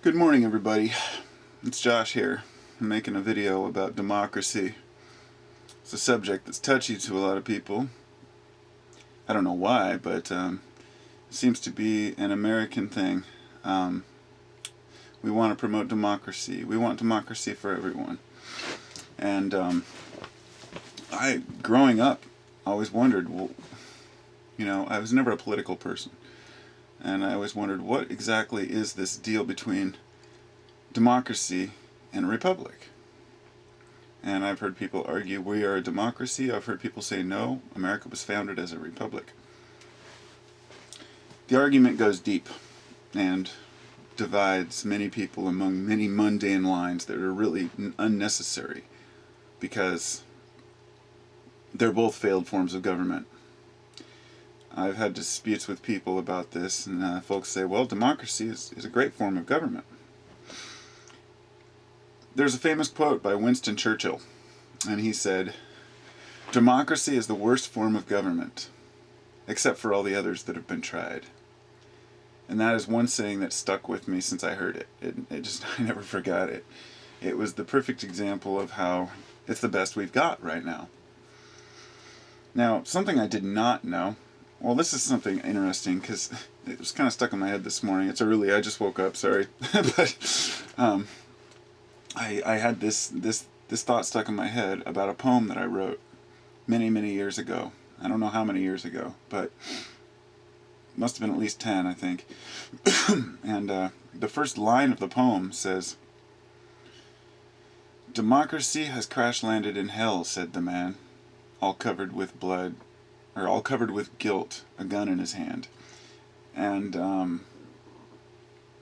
Good morning, everybody. It's Josh here. I'm making a video about democracy. It's a subject that's touchy to a lot of people. I don't know why, but it seems to be an American thing. We want to promote democracy. We want democracy for everyone. And growing up, always wondered, well, I was never a political person. And I always wondered, what exactly is this deal between democracy and a republic? And I've heard people argue we are a democracy. I've heard people say no, America was founded as a republic. The argument goes deep and divides many people among many mundane lines that are really unnecessary because they're both failed forms of government. I've had disputes with people about this, and folks say, well, democracy is a great form of government. There's a famous quote by Winston Churchill, and he said, democracy is the worst form of government, except for all the others that have been tried. And that is one saying that stuck with me since I heard it. I never forgot it. It was the perfect example of how it's the best we've got right now. Now, something I did not know, well, this is something interesting because it was kind of stuck in my head this morning. It's early, I just woke up, sorry. But I had this thought stuck in my head about a poem that I wrote many, many years ago. I don't know how many years ago, but it must have been at least 10, I think. And the first line of the poem says, democracy has crash-landed in hell, said the man, all covered with blood, or all covered with guilt, a gun in his hand. And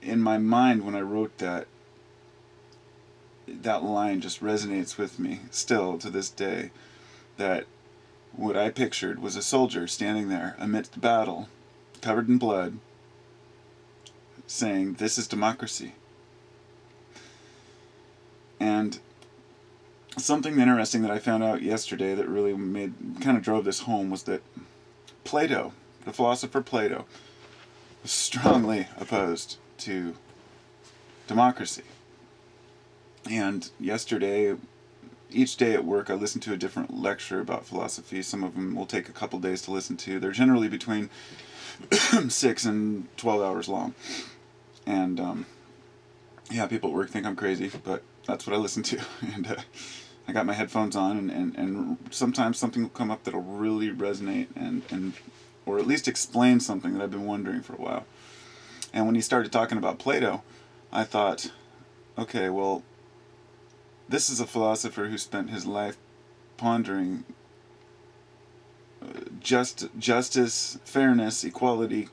in my mind, when I wrote that line just resonates with me still to this day, that what I pictured was a soldier standing there amidst battle, covered in blood, saying, this is democracy. And something interesting that I found out yesterday that really kind of drove this home was that Plato, the philosopher Plato, was strongly opposed to democracy. And yesterday, each day at work, I listened to a different lecture about philosophy. Some of them will take a couple days to listen to. They're generally between 6 and 12 hours long. And people at work think I'm crazy, but that's what I listen to. And I got my headphones on, and sometimes something will come up that'll really resonate and or at least explain something that I've been wondering for a while. And when he started talking about Plato, I thought, okay, well, this is a philosopher who spent his life pondering justice, fairness, equality.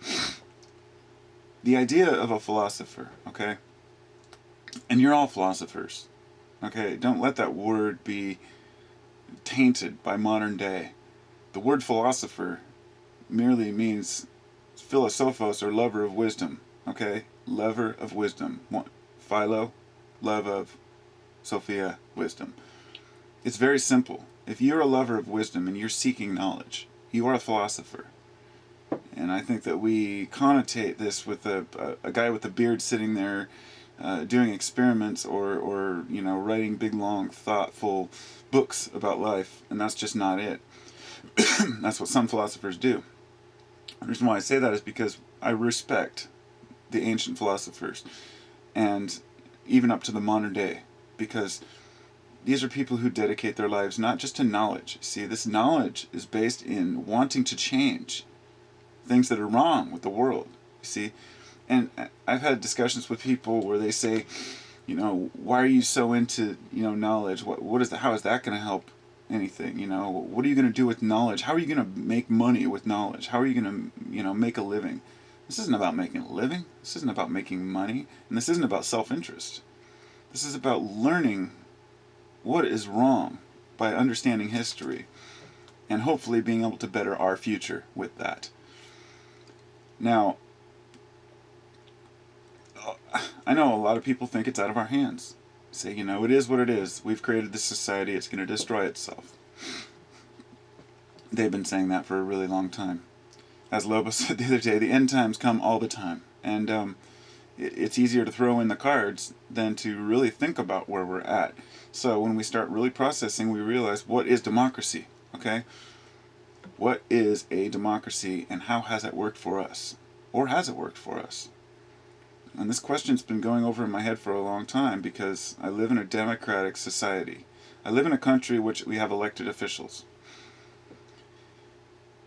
The idea of a philosopher, okay? And you're all philosophers, okay? Don't let that word be tainted by modern day. The word philosopher merely means philosophos, or lover of wisdom, okay? Lover of wisdom. Philo, love of, Sophia, wisdom. It's very simple. If you're a lover of wisdom and you're seeking knowledge, you are a philosopher. And I think that we connotate this with a guy with a beard sitting there doing experiments or writing big, long, thoughtful books about life, and that's just not it. That's what some philosophers do. The reason why I say that is because I respect the ancient philosophers, and even up to the modern day, because these are people who dedicate their lives not just to knowledge. See, this knowledge is based in wanting to change things that are wrong with the world. You see, and I've had discussions with people where they say, why are you so into knowledge? How is that going to help anything? What are you going to do with knowledge? How are you going to make money with knowledge? How are you going to make a living? This isn't about making a living. This isn't about making money, and this isn't about self-interest. This is about learning what is wrong by understanding history and hopefully being able to better our future with that. Now, I know a lot of people think it's out of our hands. Say, it is what it is. We've created this society. It's going to destroy itself. They've been saying that for a really long time. As Lobo said the other day, the end times come all the time. And it's easier to throw in the cards than to really think about where we're at. So when we start really processing, we realize, what is democracy? Okay? What is a democracy, and how has it worked for us? Or has it worked for us? And this question's been going over in my head for a long time, because I live in a democratic society. I live in a country which we have elected officials.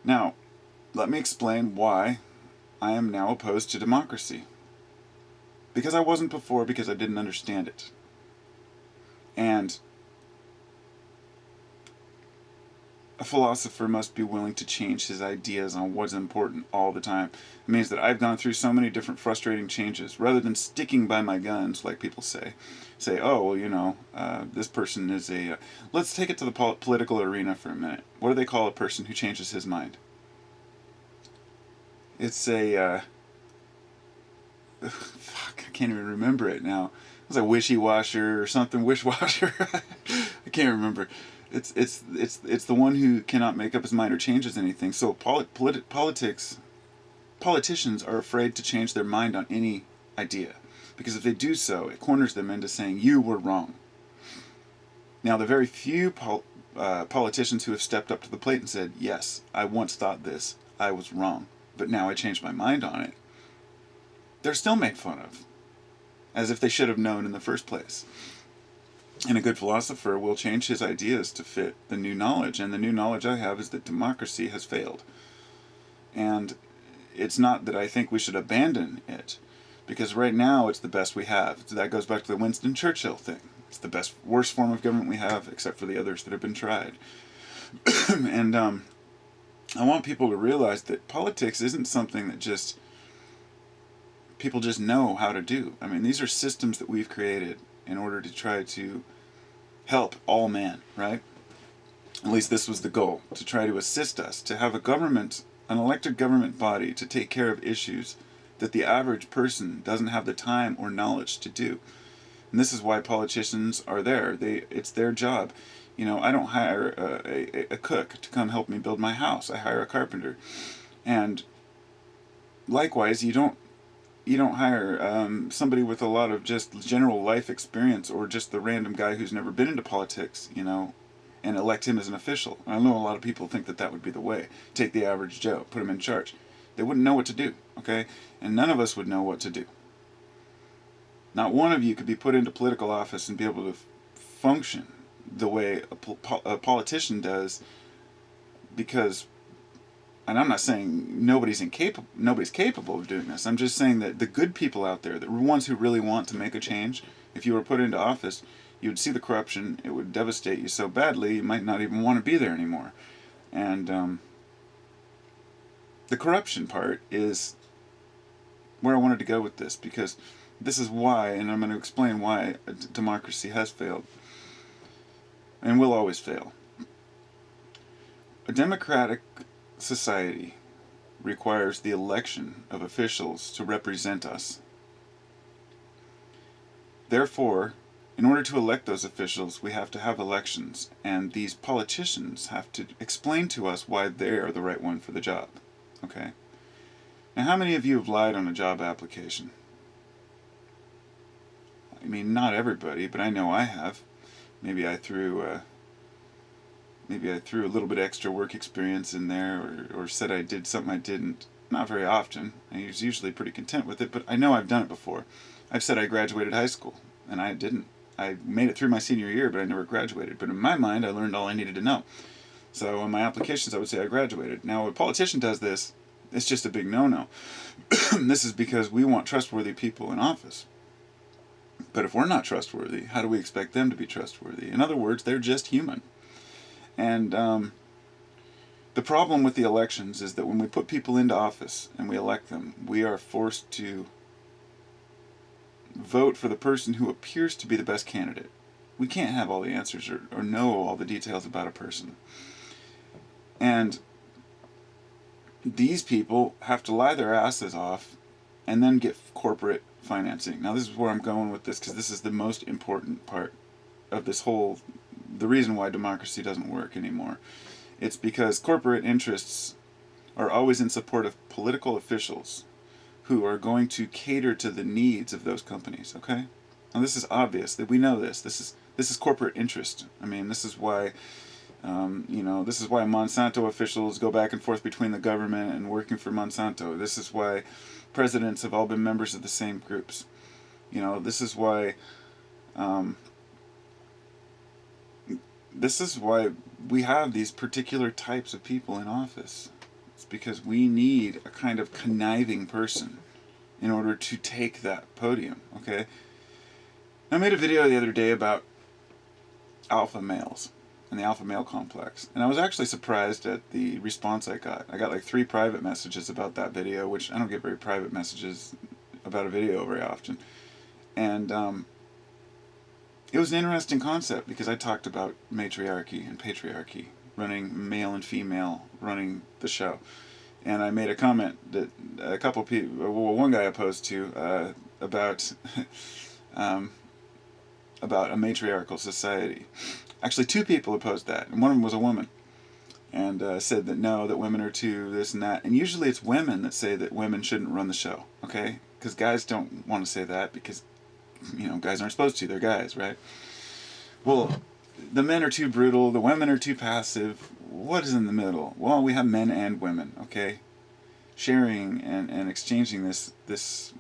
Now, let me explain why I am now opposed to democracy. Because I wasn't before, because I didn't understand it. And a philosopher must be willing to change his ideas on what's important all the time. It means that I've gone through so many different frustrating changes. Rather than sticking by my guns, like people say, oh, well, this person is a... let's take it to the political arena for a minute. What do they call a person who changes his mind? It's a... fuck, I can't even remember it now. It was a wishy-washer or something. Wishwasher. I can't remember. It's the one who cannot make up his mind or changes anything. So politicians are afraid to change their mind on any idea, because if they do so, it corners them into saying you were wrong. Now, the very few politicians who have stepped up to the plate and said, yes, I once thought this, I was wrong, but now I changed my mind on it, they're still made fun of, as if they should have known in the first place. And a good philosopher will change his ideas to fit the new knowledge, and the new knowledge I have is that democracy has failed. And it's not that I think we should abandon it, because right now it's the best we have. So that goes back to the Winston Churchill thing. It's the worst form of government we have, except for the others that have been tried. And I want people to realize that politics isn't something that just people just know how to do. I mean, these are systems that we've created in order to try to help all men, right? At least this was the goal, to try to assist us, to have an elected government body to take care of issues that the average person doesn't have the time or knowledge to do. And this is why politicians are there. It's their job. I don't hire a cook to come help me build my house. I hire a carpenter. And likewise, you don't hire somebody with a lot of just general life experience, or just the random guy who's never been into politics, and elect him as an official. And I know a lot of people think that would be the way. Take the average Joe, put him in charge. They wouldn't know what to do, okay? And none of us would know what to do. Not one of you could be put into political office and be able to function the way a politician does, because... and I'm not saying nobody's capable of doing this. I'm just saying that the good people out there, the ones who really want to make a change, if you were put into office, you would see the corruption. It would devastate you so badly you might not even want to be there anymore. And the corruption part is where I wanted to go with this, because this is why, and I'm going to explain why democracy has failed and will always fail. A democratic society requires the election of officials to represent us. Therefore, in order to elect those officials, we have to have elections, and these politicians have to explain to us why they are the right one for the job. Okay? Now, how many of you have lied on a job application? I mean, not everybody, but I know I have. Maybe I threw a little bit extra work experience in there, or said I did something I didn't. Not very often. I was usually pretty content with it, but I know I've done it before. I've said I graduated high school, and I didn't. I made it through my senior year, but I never graduated. But in my mind, I learned all I needed to know. So on my applications, I would say I graduated. Now, when a politician does this, it's just a big no-no. This is because we want trustworthy people in office. But if we're not trustworthy, how do we expect them to be trustworthy? In other words, they're just human. And the problem with the elections is that when we put people into office and we elect them, we are forced to vote for the person who appears to be the best candidate. We can't have all the answers or know all the details about a person. And these people have to lie their asses off and then get corporate financing. Now, this is where I'm going with this, because this is the most important part of this whole... the reason why democracy doesn't work anymore. It's because corporate interests are always in support of political officials who are going to cater to the needs of those companies, okay? Now this is obvious, that we know this. This is corporate interest. I mean, this is why, this is why Monsanto officials go back and forth between the government and working for Monsanto. This is why presidents have all been members of the same groups. This is why, we have these particular types of people in office. It's because we need a kind of conniving person in order to take that podium, okay? I made a video the other day about alpha males and the alpha male complex, and I was actually surprised at the response I got. I got like 3 private messages about that video, which I don't get very private messages about a video very often. And it was an interesting concept because I talked about matriarchy and patriarchy, running male and female, running the show. And I made a comment that a couple people, well, one guy opposed to, about a matriarchal society. Actually, 2 people opposed that, and one of them was a woman. And said that no, that women are too this and that. And usually it's women that say that women shouldn't run the show, okay? Because guys don't want to say that because, guys aren't supposed to. They're guys, right? Well, the men are too brutal. The women are too passive. What is in the middle? Well, we have men and women, okay? Sharing and exchanging this,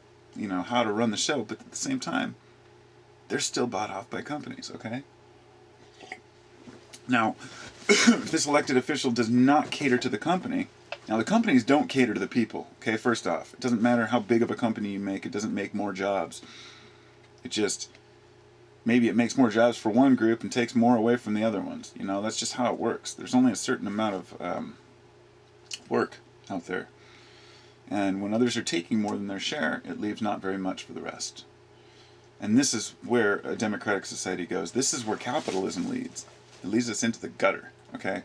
how to run the show. But at the same time, they're still bought off by companies, okay? Now, if this elected official does not cater to the company, now the companies don't cater to the people, okay, first off. It doesn't matter how big of a company you make, it doesn't make more jobs. It just, maybe it makes more jobs for one group and takes more away from the other ones. That's just how it works. There's only a certain amount of work out there. And when others are taking more than their share, it leaves not very much for the rest. And this is where a democratic society goes. This is where capitalism leads. It leads us into the gutter, okay?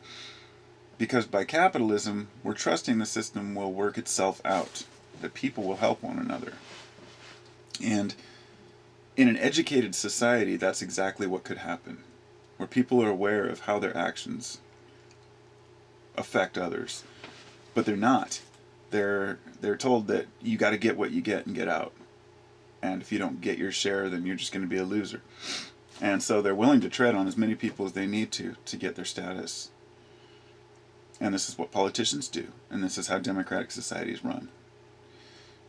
Because by capitalism, we're trusting the system will work itself out, that people will help one another. And in an educated society, that's exactly what could happen, where people are aware of how their actions affect others. But they're not. They're told that you got to get what you get and get out. And if you don't get your share, then you're just going to be a loser. And so they're willing to tread on as many people as they need to get their status. And this is what politicians do. And this is how democratic societies run.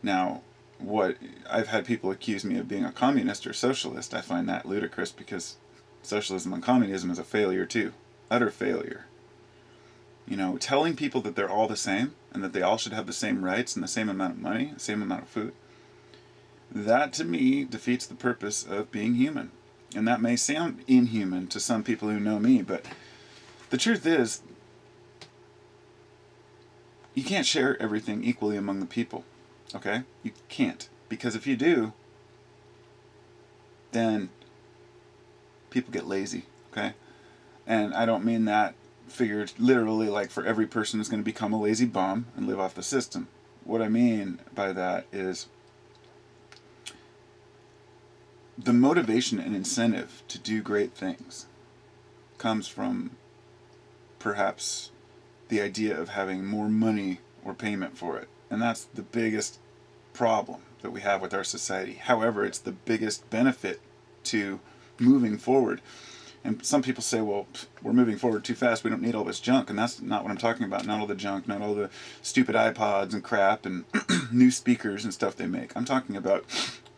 Now, what I've had people accuse me of being a communist or socialist. I find that ludicrous because socialism and communism is a failure too. Utter failure. Telling people that they're all the same and that they all should have the same rights and the same amount of money, the same amount of food, that to me defeats the purpose of being human. And that may sound inhuman to some people who know me, but the truth is, you can't share everything equally among the people, okay? You can't. Because if you do, then people get lazy, okay? And I don't mean that figured literally like for every person is going to become a lazy bum and live off the system. What I mean by that is the motivation and incentive to do great things comes from perhaps the idea of having more money or payment for it. And that's the biggest problem that we have with our society. However, it's the biggest benefit to moving forward. And some people say, well, we're moving forward too fast, we don't need all this junk. And that's not what I'm talking about. Not all the junk, not all the stupid iPods and crap and new speakers and stuff they make. I'm talking about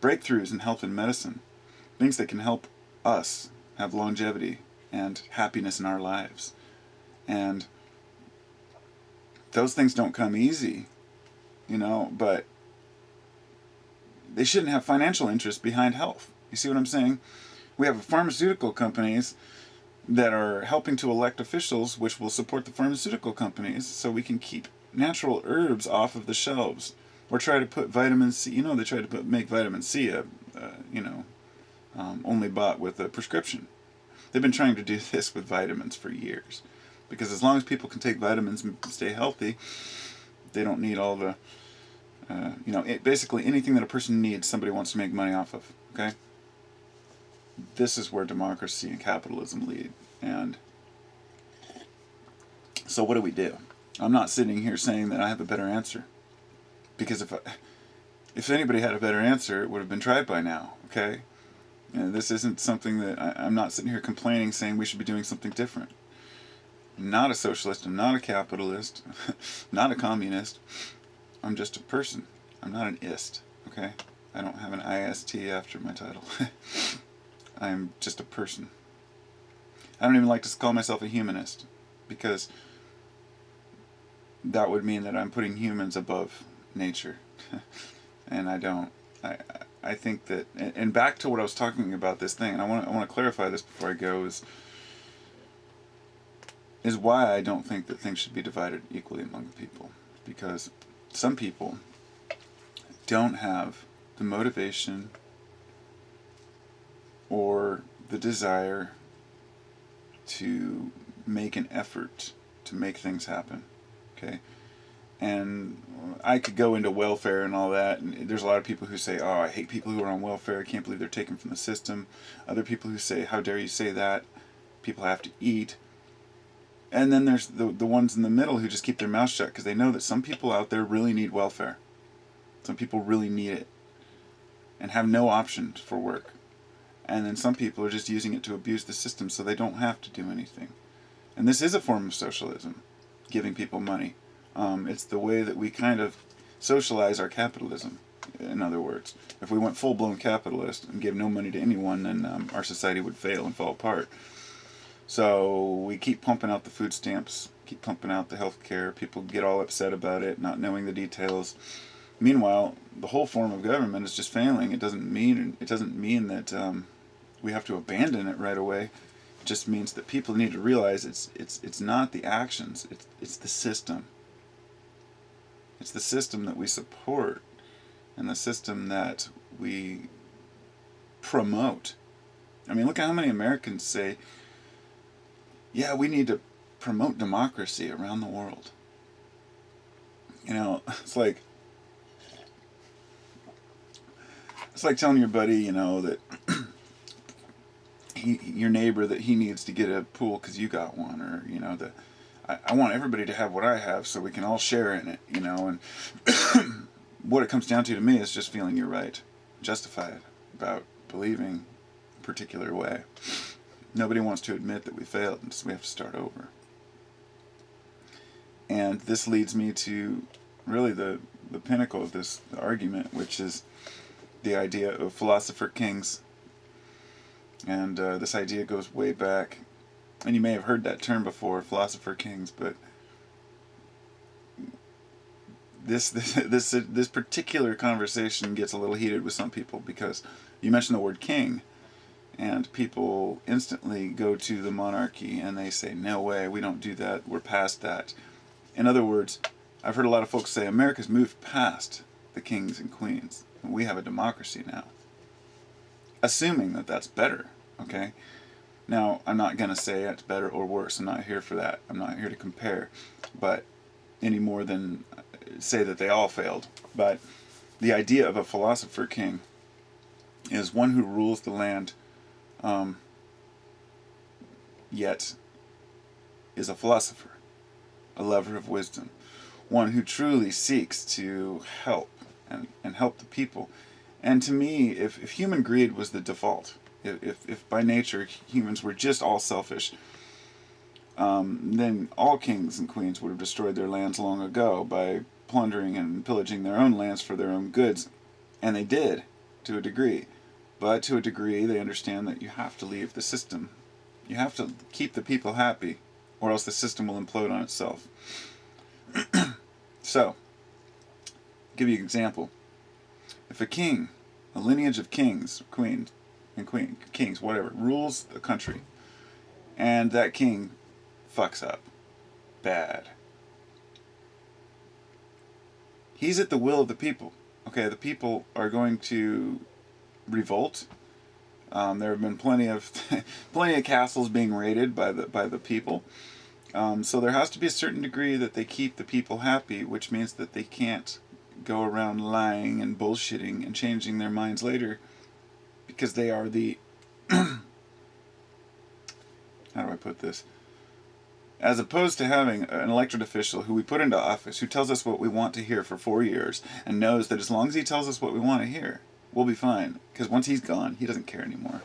breakthroughs in health and medicine. Things that can help us have longevity and happiness in our lives. And those things don't come easy, but they shouldn't have financial interest behind health. You see what I'm saying? We have pharmaceutical companies that are helping to elect officials which will support the pharmaceutical companies so we can keep natural herbs off of the shelves. Or try to put vitamin C, they try to make vitamin C only bought with a prescription. They've been trying to do this with vitamins for years. Because as long as people can take vitamins and stay healthy, they don't need all the, basically anything that a person needs, somebody wants to make money off of, okay? This is where democracy and capitalism lead. And so what do? I'm not sitting here saying that I have a better answer. Because if anybody had a better answer, it would have been tried by now, okay? This isn't something that I'm not sitting here complaining saying we should be doing something different. I'm not a socialist, I'm not a capitalist, not a communist. I'm just a person. I'm not an ist, okay? I don't have an IST after my title. I'm just a person. I don't even like to call myself a humanist, because that would mean that I'm putting humans above nature. And I don't. I think that, and back to what I was talking about this thing, and I want to clarify this before I go, is why I don't think that things should be divided equally among the people. Because some people don't have the motivation or the desire to make an effort to make things happen, okay? And I could go into welfare and all that, and there's a lot of people who say, oh, I hate people who are on welfare, I can't believe they're taken from the system. Other people who say, how dare you say that, people have to eat. And then there's the ones in the middle who just keep their mouth shut because they know that some people out there really need welfare. Some people really need it and have no option for work. And then some people are just using it to abuse the system so they don't have to do anything. And this is a form of socialism, giving people money. It's the way that we kind of socialize our capitalism, in other words. If we went full-blown capitalist and gave no money to anyone, then our society would fail and fall apart. So we keep pumping out the food stamps, keep pumping out the health care. People get all upset about it, not knowing the details. Meanwhile, the whole form of government is just failing. It doesn't mean that we have to abandon it right away. It just means that people need to realize it's not the actions, it's the system. It's the system that we support and the system that we promote. I mean, look at how many Americans say, yeah, we need to promote democracy around the world. You know, it's like telling your buddy, you know, that your neighbor, that he needs to get a pool because you got one, or, you know, that I want everybody to have what I have so we can all share in it, you know. And what it comes down to me is just feeling you're right, justified about believing a particular way. Nobody wants to admit that we failed, and so we have to start over. And this leads me to really the pinnacle of this argument, which is the idea of philosopher kings. And this idea goes way back, and you may have heard that term before, philosopher kings, but this particular conversation gets a little heated with some people, because you mention the word king, and people instantly go to the monarchy and they say, no way, we don't do that, we're past that. In other words, I've heard a lot of folks say, America's moved past the kings and queens, and we have a democracy now. Assuming that that's better, okay? Now, I'm not going to say it's better or worse. I'm not here for that. I'm not here to compare, but any more than say that they all failed. But the idea of a philosopher king is one who rules the land, yet is a philosopher, a lover of wisdom, one who truly seeks to help and help the people. And to me, if human greed was the default, if by nature humans were just all selfish, then all kings and queens would have destroyed their lands long ago by plundering and pillaging their own lands for their own goods. And they did, to a degree. But to a degree, they understand that you have to leave the system. You have to keep the people happy, or else the system will implode on itself. So, I'll give you an example. If a king, a lineage of kings, kings, whatever, rules a country, and that king fucks up bad, he's at the will of the people. Okay, the people are going to revolt. There have been plenty of castles being raided by the people. So there has to be a certain degree that they keep the people happy, which means that they can't go around lying and bullshitting and changing their minds later, because they are the how do I put this? As opposed to having an elected official who we put into office, who tells us what we want to hear for 4 years, and knows that as long as he tells us what we want to hear, we'll be fine. Because once he's gone, he doesn't care anymore.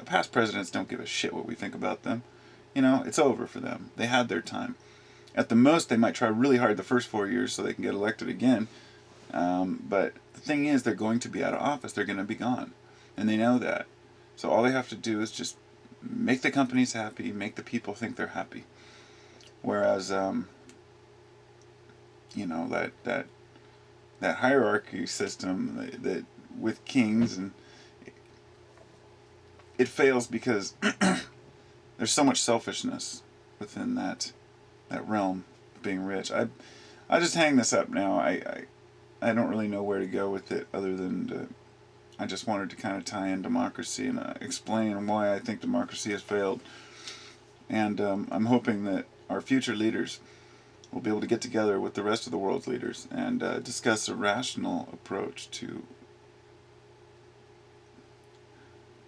Past presidents don't give a shit what we think about them. It's over for them. They had their time. At the most, they might try really hard the first 4 years so they can get elected again. But the thing is, they're going to be out of office. They're going to be gone. And they know that. So all they have to do is just make the companies happy, make the people think they're happy. Whereas, that hierarchy system that with kings, and it fails because there's so much selfishness within that realm of being rich. I just hang this up now. I don't really know where to go with it other than I just wanted to kind of tie in democracy and explain why I think democracy has failed. And I'm hoping that our future leaders will be able to get together with the rest of the world's leaders and discuss a rational approach to,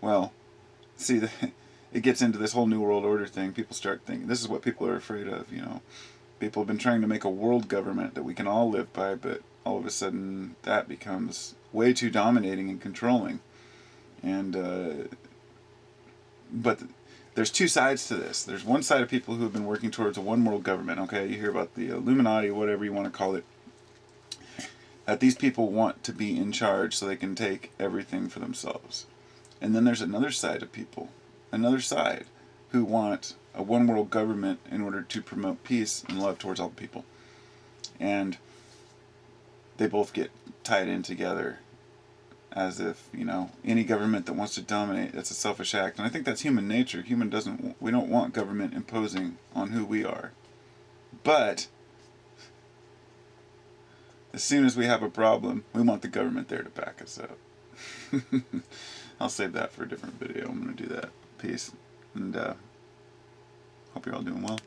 well, see, it gets into this whole New World Order thing. People start thinking, this is what people are afraid of, People have been trying to make a world government that we can all live by, but all of a sudden that becomes way too dominating and controlling. And but there's two sides to this. There's one side of people who have been working towards a one world government. Okay, you hear about the Illuminati, whatever you want to call it. That these people want to be in charge so they can take everything for themselves. And then there's another side of people, who want a one world government in order to promote peace and love towards all people. And they both get tied in together as if, any government that wants to dominate, that's a selfish act. And I think that's human nature. We don't want government imposing on who we are. But as soon as we have a problem, we want the government there to back us up. I'll save that for a different video. I'm going to do that. Peace. And hope you're all doing well.